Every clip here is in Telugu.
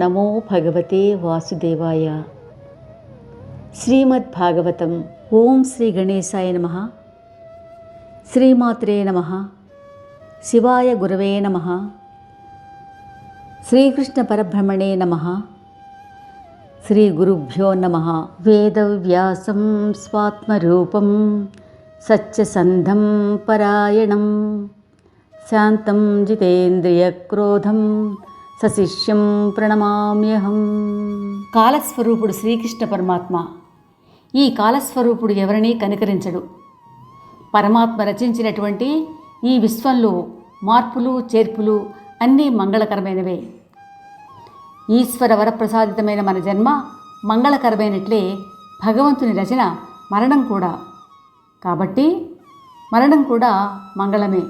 నమో భగవతే వాసుదేవాయ. శ్రీమద్భాగవతం. ఓం శ్రీ గణేశాయ నమః. శ్రీమాత్రే నమః. శివాయ గురవే నమః. శ్రీకృష్ణ పరబ్రహ్మణే నమః. శ్రీ గురుభ్యో నమః. వేదవ్యాసం స్వాత్మరూపం సత్యసంధం పరాయణం శాంతం జితేంద్రియక్రోధం సశిష్యం ప్రణమామ్యహం. కాలస్వరూపుడు శ్రీకృష్ణ పరమాత్మ. ఈ కాలస్వరూపుడు ఎవరినీ కనికరించడు. పరమాత్మ రచించినటువంటి ఈ విశ్వంలో మార్పులు చేర్పులు అన్నీ మంగళకరమైనవే. ఈశ్వర వరప్రసాదితమైన మన జన్మ మంగళకరమైనట్లే భగవంతుని రచన మరణం కూడా. కాబట్టి మరణం కూడా మంగళమే.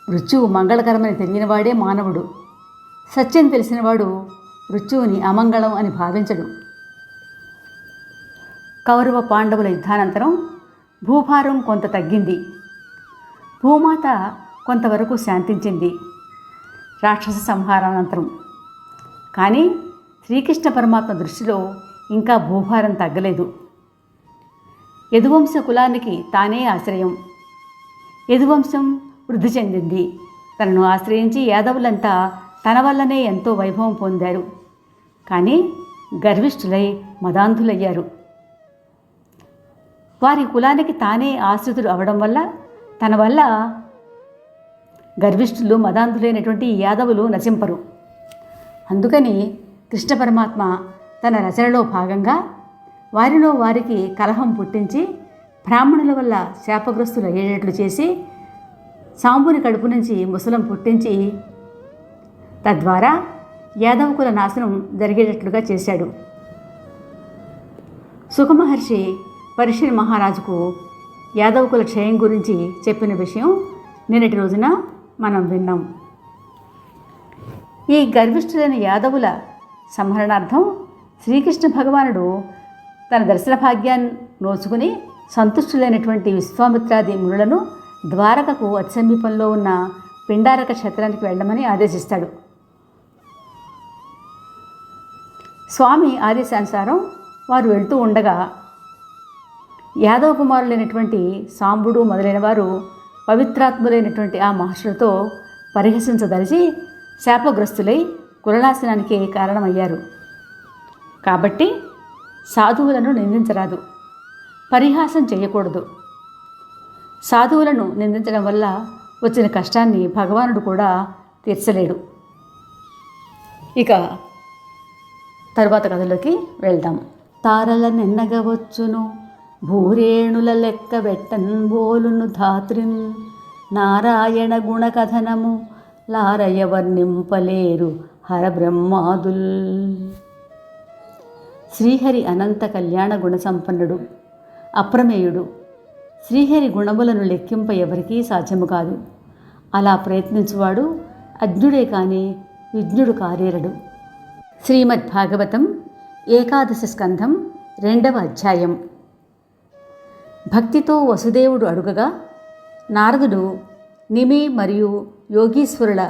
మృత్యువు మంగళకరమని తెలియనివాడే మానవుడు. సత్యం తెలిసినవాడు మృత్యువుని అమంగళం అని భావించడు. కౌరవ పాండవుల యుద్ధానంతరం భూభారం కొంత తగ్గింది. భూమాత కొంతవరకు శాంతించింది రాక్షస సంహారానంతరం. కానీ శ్రీకృష్ణ పరమాత్మ దృష్టిలో ఇంకా భూభారం తగ్గలేదు. యదువంశ కులానికి తానే ఆశ్రయం. యదువంశం వృద్ధి చెందింది. తనను ఆశ్రయించి యాదవులంతా తన వల్లనే ఎంతో వైభవం పొందారు. కానీ గర్విష్ఠులై మదాంధులయ్యారు. వారి కులానికి తానే ఆశ్రితుడు అవడం వల్ల తన వల్ల గర్విష్ఠులు మదాంధులైనటువంటి యాదవులు నశింపరు. అందుకని కృష్ణ పరమాత్మ తన రచనలో భాగంగా వారిలో వారికి కలహం పుట్టించి బ్రాహ్మణుల వల్ల శాపగ్రస్తులు అయ్యేటట్లు చేసి సాంబుని కడుపు నుంచి ముసలం పుట్టించి తద్వారా యాదవకుల నాశనం జరిగేటట్లుగా చేశాడు. సుఖమహర్షి పరీక్ష మహారాజుకు యాదవకుల క్షయం గురించి చెప్పిన విషయం నిన్నటి రోజున మనం విన్నాం. ఈ గర్విష్ఠులైన యాదవుల సంహరణార్థం శ్రీకృష్ణ భగవానుడు తన దర్శన భాగ్యాన్ని నోచుకుని సంతుష్టులైనటువంటి విశ్వామిత్రాది మునులను ద్వారకకు అతి సమీపంలో ఉన్న పిండారక క్షేత్రానికి వెళ్ళమని ఆదేశిస్తాడు. స్వామి ఆదేశానుసారం వారు వెళ్తూ ఉండగా యాదవ కుమారులైనటువంటి సాంబుడు మొదలైన వారు పవిత్రాత్ములైనటువంటి ఆ మహర్షులతో పరిహసించదలిచి శాపగ్రస్తులై కులనాశనానికి కారణమయ్యారు. కాబట్టి సాధువులను నిందించరాదు, పరిహాసం చేయకూడదు. సాధువులను నిందించడం వల్ల వచ్చిన కష్టాన్ని భగవానుడు కూడా తీర్చలేడు. ఇక తరువాత కథలోకి వెళ్దాం. తారల నిన్నగవచ్చును భూరేణుల లెక్క వెట్టన్ బోలును ధాత్రిన్ నారాయణ గుణకథనము లారయ వర్ణింపలేరు హరబ్రహ్మాదుల్. శ్రీహరి అనంత కళ్యాణ గుణసంపన్నుడు, అప్రమేయుడు. శ్రీహరి గుణములను లెక్కింప ఎవరికీ సాధ్యము కాదు. అలా ప్రయత్నించువాడు అజ్ఞుడే కానీ విజ్ఞుడు కారేరడు. శ్రీమద్భాగవతం 11వ స్కంధం 2వ అధ్యాయం. భక్తితో వసుదేవుడు అడుగగా నారదుడు నిమి మరియు యోగీశ్వరుల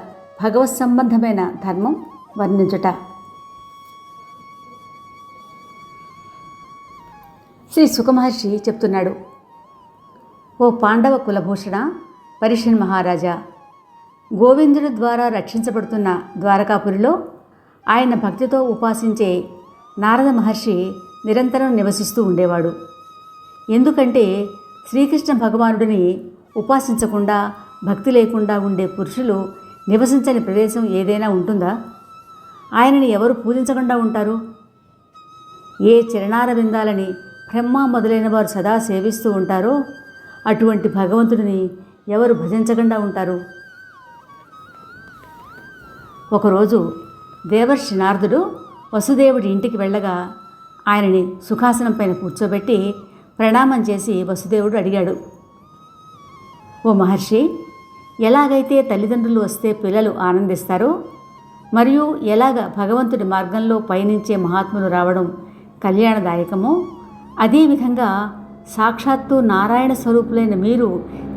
భగవత్ సంబంధమైన ధర్మం వర్ణించుట. శ్రీ సుఖమహర్షి చెప్తున్నాడు. ఓ పాండవ కులభూషణ పరీక్ష మహారాజా, గోవిందుడి ద్వారా రక్షించబడుతున్న ద్వారకాపురిలో ఆయన భక్తితో ఉపాసించే నారద మహర్షి నిరంతరం నివసిస్తూ ఉండేవాడు. ఎందుకంటే శ్రీకృష్ణ భగవానుడిని ఉపాసించకుండా భక్తి లేకుండా ఉండే పురుషులు నివసించని ప్రదేశం ఏదైనా ఉంటుందా? ఆయనని ఎవరు పూజించకుండా ఉంటారు? ఏ చరణార విందాలని బ్రహ్మ మొదలైన వారు సదా సేవిస్తూ ఉంటారో అటువంటి భగవంతుడిని ఎవరు భజించకుండా ఉంటారు? ఒకరోజు దేవర్షి నారదుడు వసుదేవుడి ఇంటికి వెళ్ళగా ఆయనని సుఖాసనం పైన కూర్చోబెట్టి ప్రణామం చేసి వసుదేవుడు అడిగాడు, ఓ మహర్షి, ఎలాగైతే తల్లిదండ్రులు వస్తే పిల్లలు ఆనందిస్తారో మరియు ఎలాగ భగవంతుడి మార్గంలో పయనించే మహాత్ములు రావడం కళ్యాణదాయకమో అదేవిధంగా సాక్షాత్తు నారాయణ స్వరూపులైన మీరు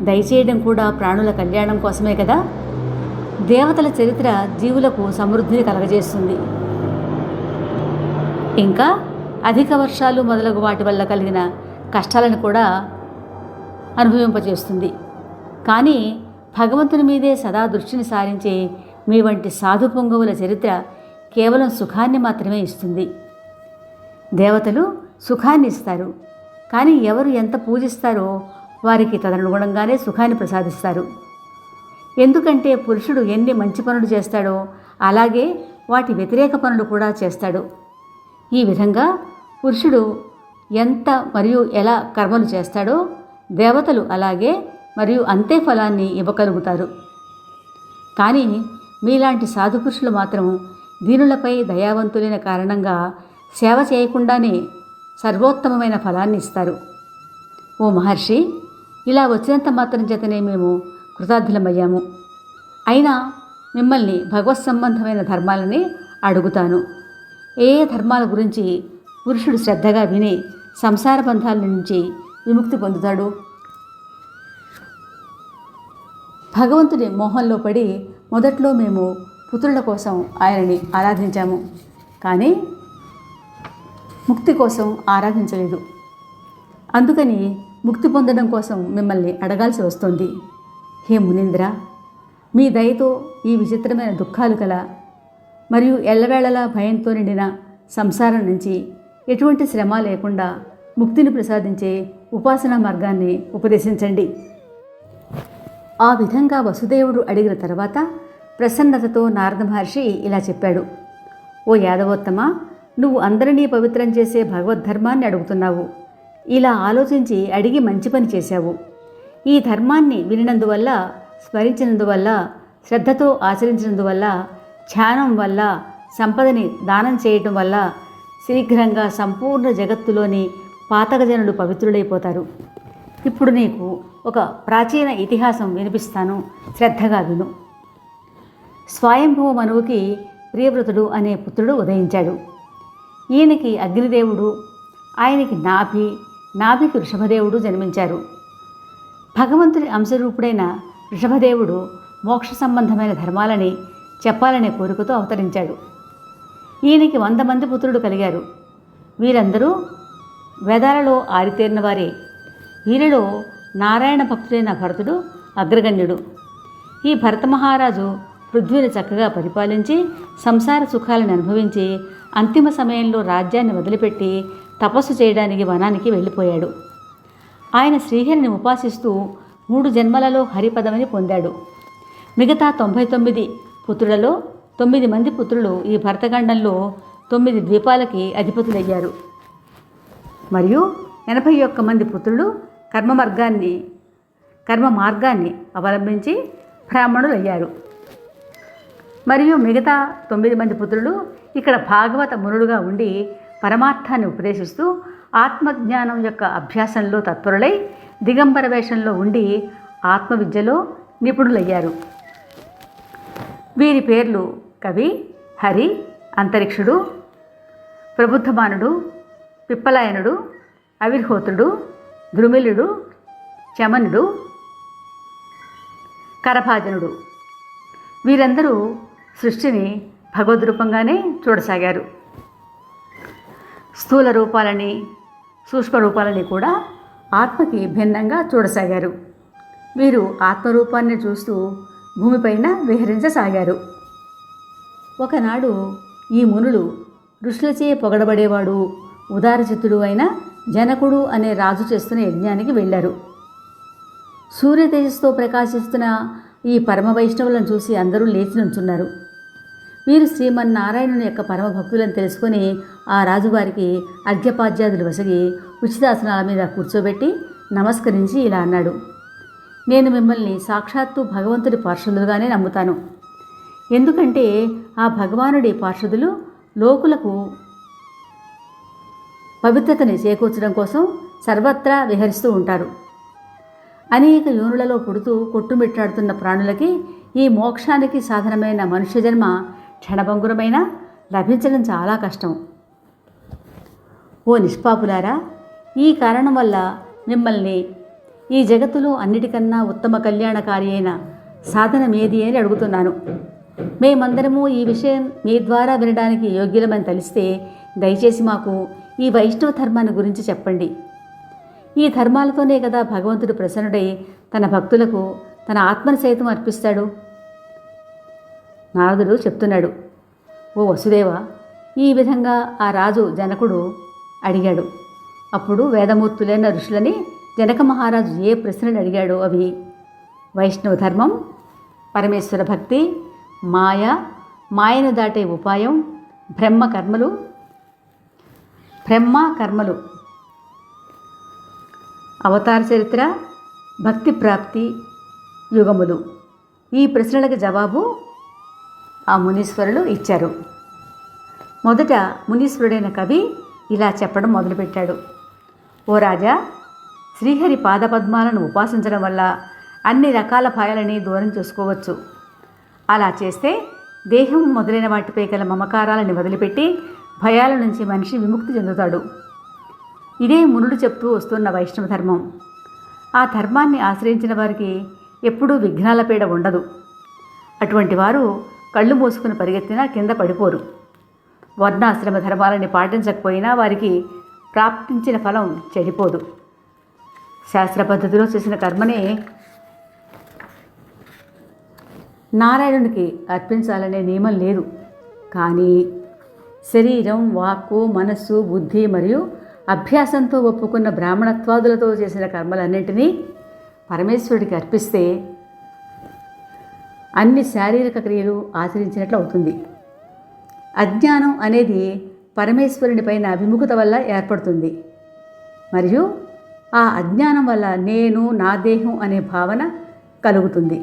దయచేయడం కూడా ప్రాణుల కళ్యాణం కోసమే కదా. దేవతల చరిత్ర జీవులకు సమృద్ధిని కలగజేస్తుంది. ఇంకా అధిక వర్షాలు మొదలగు వాటి వల్ల కలిగిన కష్టాలను కూడా అనుభవింపజేస్తుంది. కానీ భగవంతుని మీదే సదా దృష్టిని సారించే మీ వంటి సాధు పొంగవుల చరిత్ర కేవలం సుఖాన్ని మాత్రమే ఇస్తుంది. దేవతలు సుఖాన్ని ఇస్తారు, కానీ ఎవరు ఎంత పూజిస్తారో వారికి తదనుగుణంగానే సుఖాన్ని ప్రసాదిస్తారు. ఎందుకంటే పురుషుడు ఎన్ని మంచి పనులు చేస్తాడో అలాగే వాటి వ్యతిరేక పనులు కూడా చేస్తాడు. ఈ విధంగా పురుషుడు ఎంత మరియు ఎలా కర్మలు చేస్తాడో దేవతలు అలాగే మరియు అంతే ఫలాన్ని ఇవ్వగలుగుతారు. కానీ మీలాంటి సాధుపురుషులు మాత్రం దీనులపై దయావంతులైన కారణంగా సేవ చేయకుండానే సర్వోత్తమమైన ఫలాన్ని ఇస్తారు. ఓ మహర్షి, ఇలా వచ్చినంత మాత్రం చేతనే మేము కృతార్థులమయ్యాము. అయినా మిమ్మల్ని భగవత్ సంబంధమైన ధర్మాలని అడుగుతాను. ఏ ధర్మాల గురించి పురుషుడు శ్రద్ధగా విని సంసార బంధాల నుంచి విముక్తి పొందుతాడు? భగవంతుని మోహంలో పడి మొదట్లో మేము పుత్రుల కోసం ఆయనని ఆరాధించాము, కానీ ముక్తి కోసం ఆరాధించలేదు. అందుకని ముక్తి పొందడం కోసం మిమ్మల్ని అడగాల్సి వస్తుంది. హే మునీంద్ర, మీ దయతో ఈ విచిత్రమైన దుఃఖాలు కల మరియు ఎల్లవేళలా భయంతో నిండిన సంసారం నుంచి ఎటువంటి శ్రమ లేకుండా ముక్తిని ప్రసాదించే ఉపాసనా మార్గాన్ని ఉపదేశించండి. ఆ విధంగా వసుదేవుడు అడిగిన తర్వాత ప్రసన్నతతో నారద మహర్షి ఇలా చెప్పాడు. ఓ యాదవోత్తమ, నువ్వు అందరినీ పవిత్రం చేసే భగవద్ధర్మాన్ని అడుగుతున్నావు. ఇలా ఆలోచించి అడిగి మంచి పని చేశావు. ఈ ధర్మాన్ని వినినందువల్ల, స్మరించినందువల్ల, శ్రద్ధతో ఆచరించినందువల్ల, ధ్యానం వల్ల, సంపదని దానం చేయటం వల్ల శీఘ్రంగా సంపూర్ణ జగత్తులోని పాతకజనులు పవిత్రులైపోతారు. ఇప్పుడు నీకు ఒక ప్రాచీన ఇతిహాసం వినిపిస్తాను, శ్రద్ధగా విను. స్వయంభువ మనువుకి ప్రియవ్రతుడు అనే పుత్రుడు ఉదయించాడు. ఈయనకి అగ్నిదేవుడు, ఆయనకి నాభికి వృషభదేవుడు జన్మించారు. భగవంతుని అంశరూపుడైన వృషభదేవుడు మోక్ష సంబంధమైన ధర్మాలని చెప్పాలనే కోరికతో అవతరించాడు. ఈయనకి 100 మంది పుత్రులు కలిగారు. వీరందరూ వేదాలలో ఆరితేరిన వారే. వీరిలో నారాయణ భక్తుడైన భరతుడు అగ్రగణ్యుడు. ఈ భరత మహారాజు పృథ్వీని చక్కగా పరిపాలించి సంసార సుఖాలను అనుభవించి అంతిమ సమయంలో రాజ్యాన్ని వదిలిపెట్టి తపస్సు చేయడానికి వనానికి వెళ్ళిపోయాడు. ఆయన శ్రీహరిని ఉపాసిస్తూ 3 జన్మలలో హరిపదవిని పొందాడు. మిగతా 99 పుత్రులలో 9 మంది పుత్రులు ఈ భరతఖండంలో 9 ద్వీపాలకి అధిపతులయ్యారు. మరియు 81 మంది పుత్రులు కర్మ మార్గాన్ని అవలంబించి బ్రాహ్మణులయ్యారు. మరియు మిగతా 9 మంది పుత్రులు ఇక్కడ భాగవత మునులుగా ఉండి పరమార్థాన్ని ఉపదేశిస్తూ ఆత్మజ్ఞానం యొక్క అభ్యాసంలో తత్పరులై దిగంబర వేషంలో ఉండి ఆత్మవిద్యలో నిపుణులయ్యారు. వీరి పేర్లు కవి, హరి, అంతరిక్షుడు, ప్రబుద్ధమానుడు, పిప్పలాయనుడు, అవిర్హోత్రుడు, ద్రుమిలుడు, చమనుడు, కరభాజనుడు. వీరందరూ సృష్టిని భగవద్రూపంగానే చూడసాగారు. స్థూల రూపాలని, సూక్ష్మ రూపాలని కూడా ఆత్మకి భిన్నంగా చూడసాగారు. వీరు ఆత్మరూపాన్ని చూస్తూ భూమిపైన విహరించసాగారు. ఒకనాడు ఈ మునులు ఋషులచే పొగడబడేవాడు, ఉదారచిత్తుడు అయిన జనకుడు అనే రాజు చేస్తున్న యజ్ఞానికి వెళ్ళారు. సూర్య తేజస్సుతో ప్రకాశిస్తున్న ఈ పరమ వైష్ణవులను చూసి అందరూ లేచి నుంచున్నారు. వీరు శ్రీమన్నారాయణుని యొక్క పరమ భక్తులను తెలుసుకొని ఆ రాజువారికి అర్ఘ్యపాద్యాదులు వసగి ఉచితాసనాల మీద కూర్చోబెట్టి నమస్కరించి ఇలా అన్నాడు. నేను మిమ్మల్ని సాక్షాత్తు భగవంతుడి పార్షదులుగానే నమ్ముతాను. ఎందుకంటే ఆ భగవానుడి పార్షదులు లోకులకు పవిత్రతని చేకూర్చడం కోసం సర్వత్రా విహరిస్తూ ఉంటారు. అనేక యోనులలో పుడుతూ కొట్టుమిట్టాడుతున్న ప్రాణులకి ఈ మోక్షానికి సాధనమైన మనుష్య జన్మ క్షణభంగురమైన లభించడం చాలా కష్టం. ఓ నిష్పాపులారా, ఈ కారణం వల్ల మిమ్మల్ని ఈ జగత్తులో అన్నిటికన్నా ఉత్తమ కళ్యాణకారి అయిన సాధనమేది అని అడుగుతున్నాను. మేమందరము ఈ విషయం మీ ద్వారా వినడానికి యోగ్యులమని తెలిస్తే దయచేసి మాకు ఈ వైష్ణవ ధర్మాన్ని గురించి చెప్పండి. ఈ ధర్మాలతోనే కదా భగవంతుడు ప్రసన్నుడై తన భక్తులకు తన ఆత్మను సైతం అర్పిస్తాడు. నారదుడు చెప్తున్నాడు, ఓ వసుదేవ, ఈ విధంగా ఆ రాజు జనకుడు అడిగాడు. అప్పుడు వేదమూర్తులైన ఋషులని జనక మహారాజు ఏ ప్రశ్నలు అడిగాడో అవి వైష్ణవ ధర్మం, పరమేశ్వర భక్తి, మాయను దాటే ఉపాయం, బ్రహ్మ కర్మలు, అవతార చరిత్ర, భక్తి ప్రాప్తి, యుగములు. ఈ ప్రశ్నలకు జవాబు ఆ మునీశ్వరులు ఇచ్చారు. మొదట మునీశ్వరుడైన కవి ఇలా చెప్పడం మొదలుపెట్టాడు. ఓ రాజా, శ్రీహరి పాదపద్మాలను ఉపాసించడం వల్ల అన్ని రకాల భయాలని దూరం చేసుకోవచ్చు. అలా చేస్తే దేహం మొదలైన వాటిపై గల మమకారాలని వదిలిపెట్టి భయాల నుంచి మనిషి విముక్తి చెందుతాడు. ఇదే మునుడు చెప్తూ వస్తున్న వైష్ణవ ధర్మం. ఆ ధర్మాన్ని ఆశ్రయించిన వారికి ఎప్పుడూ విఘ్నాల పీడ ఉండదు. అటువంటి వారు కళ్ళు మూసుకుని పరిగెత్తినా కింద పడిపోరు. వర్ణాశ్రమ ధర్మాలని పాటించకపోయినా వారికి ప్రాప్తించిన ఫలం చెడిపోదు. శాస్త్ర పద్ధతిలో చేసిన కర్మనే నారాయణునికి అర్పించాలనే నియమం లేదు. కానీ శరీరం, వాక్కు, మనస్సు, బుద్ధి మరియు అభ్యాసంతో ఒప్పుకున్న బ్రాహ్మణత్వాదులతో చేసిన కర్మలన్నింటినీ పరమేశ్వరుడికి అర్పిస్తే అన్ని శారీరక క్రియలు ఆచరించినట్లు అవుతుంది. అజ్ఞానం అనేది పరమేశ్వరుని పైన విముఖత వల్ల ఏర్పడుతుంది. మరియు ఆ అజ్ఞానం వల్ల నేను, నా దేహం అనే భావన కలుగుతుంది.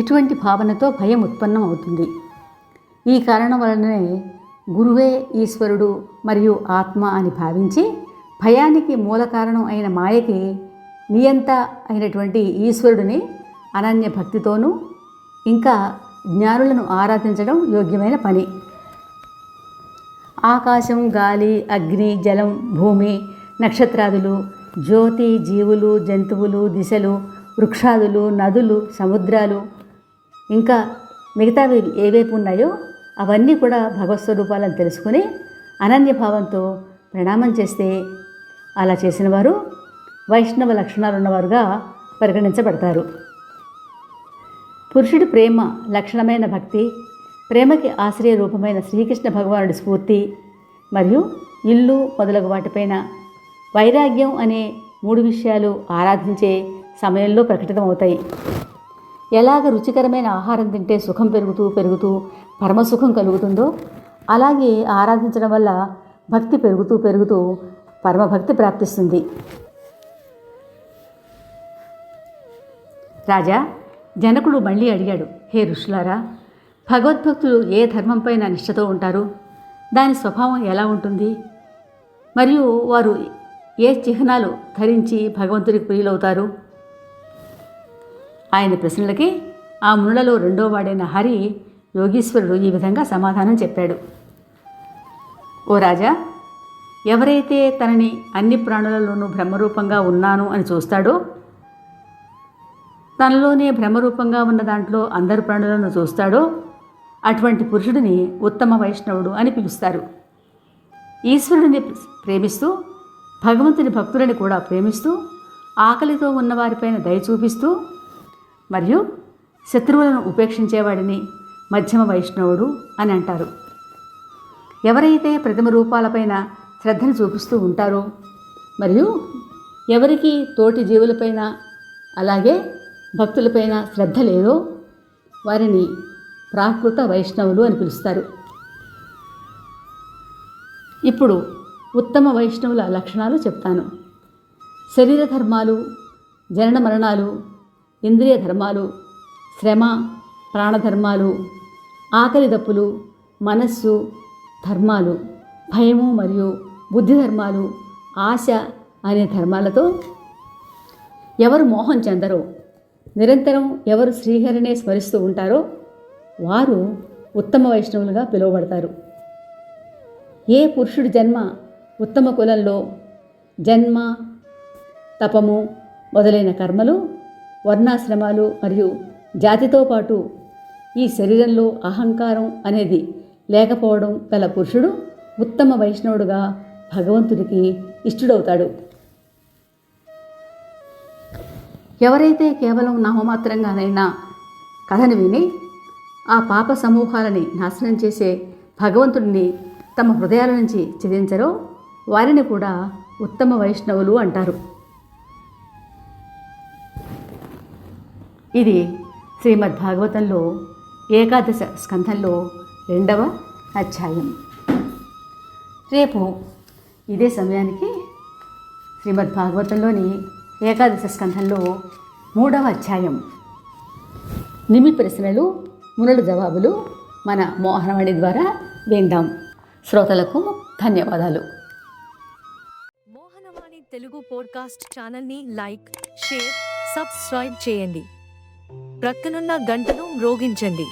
ఇటువంటి భావనతో భయం ఉత్పన్నం అవుతుంది. ఈ కారణం వలననే గురువే ఈశ్వరుడు మరియు ఆత్మ అని భావించి భయానికి మూల కారణం అయిన మాయకి నియంత అయినటువంటి ఈశ్వరుడిని అనన్య భక్తితోనూ ఇంకా జ్ఞానులను ఆరాధించడం యోగ్యమైన పని. ఆకాశం, గాలి, అగ్ని, జలం, భూమి, నక్షత్రాదులు, జ్యోతి, జీవులు, జంతువులు, దిశలు, వృక్షాదులు, నదులు, సముద్రాలు, ఇంకా మిగతావి ఏవేపు ఉన్నాయో అవన్నీ కూడా భగవత్ స్వరూపాలను తెలుసుకుని అనన్యభావంతో ప్రణామం చేస్తే అలా చేసిన వారు వైష్ణవ లక్షణాలు ఉన్నవారుగా పరిగణించబడతారు. పురుషుడి ప్రేమ లక్షణమైన భక్తి, ప్రేమకి ఆశ్రయ రూపమైన శ్రీకృష్ణ భగవానుడి స్ఫూర్తి మరియు ఇల్లు మొదలగు వాటిపైన వైరాగ్యం అనే 3 విషయాలు ఆరాధించే సమయంలో ప్రకటితమవుతాయి. ఎలాగ రుచికరమైన ఆహారం తింటే సుఖం పెరుగుతూ పరమసుఖం కలుగుతుందో అలాగే ఆరాధించడం వల్ల భక్తి పెరుగుతూ పరమభక్తి ప్రాప్తిస్తుంది. రాజా, జనకుడు మళ్ళీ అడిగాడు, హే ఋషులారా, భగవద్భక్తులు ఏ ధర్మంపైన నిష్ఠతో ఉంటారు? దాని స్వభావం ఎలా ఉంటుంది? మరియు వారు ఏ చిహ్నాలు ధరించి భగవంతుడికి ప్రియులవుతారు? ఆయన ప్రశ్నలకి ఆ మునులలో 2వ వాడైన హరి యోగీశ్వరుడు ఈ విధంగా సమాధానం చెప్పాడు. ఓ రాజా, ఎవరైతే తనని అన్ని ప్రాణులలోనూ బ్రహ్మరూపంగా ఉన్నాను అని చూస్తాడో, తనలోనే బ్రహ్మరూపంగా ఉన్న దాంట్లో అందరు ప్రాణులను చూస్తాడో అటువంటి పురుషుడిని ఉత్తమ వైష్ణవుడు అని పిలుస్తారు. ఈశ్వరుడిని ప్రేమిస్తూ భగవంతుని భక్తులని కూడా ప్రేమిస్తూ ఆకలితో ఉన్నవారిపైన దయ చూపిస్తూ మరియు శత్రువులను ఉపేక్షించేవాడిని మధ్యమ వైష్ణవుడు అని అంటారు. ఎవరైతే ప్రతిమ రూపాలపైన శ్రద్ధను చూపిస్తూ ఉంటారో మరియు ఎవరికి తోటి జీవులపైన అలాగే భక్తులపైన శ్రద్ధ లేదో వారిని ప్రాకృత వైష్ణవులు అని పిలుస్తారు. ఇప్పుడు ఉత్తమ వైష్ణవుల లక్షణాలు చెప్తాను. శరీర ధర్మాలు, జనన మరణాలు, ఇంద్రియ ధర్మాలు, శ్రమ, ప్రాణధర్మాలు, ఆకలి దప్పులు, మనస్సు ధర్మాలు, భయము మరియు బుద్ధి ధర్మాలు, ఆశ అనే ధర్మాలతో ఎవరు మోహం చెందరో, నిరంతరం ఎవరు శ్రీహరినే స్మరిస్తూ ఉంటారో వారు ఉత్తమ వైష్ణవులుగా పిలువబడతారు. ఏ పురుషుడి జన్మ ఉత్తమ కులంలో జన్మ, తపము మొదలైన కర్మలు వర్ణాశ్రమాలు మరియు జాతితో పాటు ఈ శరీరంలో అహంకారం అనేది లేకపోవడం గల పురుషుడు ఉత్తమ వైష్ణవుడుగా భగవంతుడికి ఇష్టడవుతాడు. ఎవరైతే కేవలం నామమాత్రంగానైనా కథను విని ఆ పాప సమూహాలని నాశనం చేసే భగవంతుడిని తమ హృదయాల నుంచి ఛేదించరో వారిని కూడా ఉత్తమ వైష్ణవులు అంటారు. ఇది శ్రీమద్ భాగవతంలో ఏకాదశ స్కంధంలో 2వ అధ్యాయం. రేపు ఇదే సమయానికి శ్రీమద్ భాగవతంలోని ఏకాదశ స్కంధంలో 3వ అధ్యాయం నిమి ప్రశ్నలు మునుల జవాబులు మన మోహనవాణి ద్వారా విందాం. శ్రోతలకు ధన్యవాదాలు. మోహనవాణి తెలుగు పోడ్కాస్ట్ ఛానల్ని లైక్, షేర్, సబ్స్క్రైబ్ చేయండి. ప్రక్కనున్న గంటను మ్రోగించండి.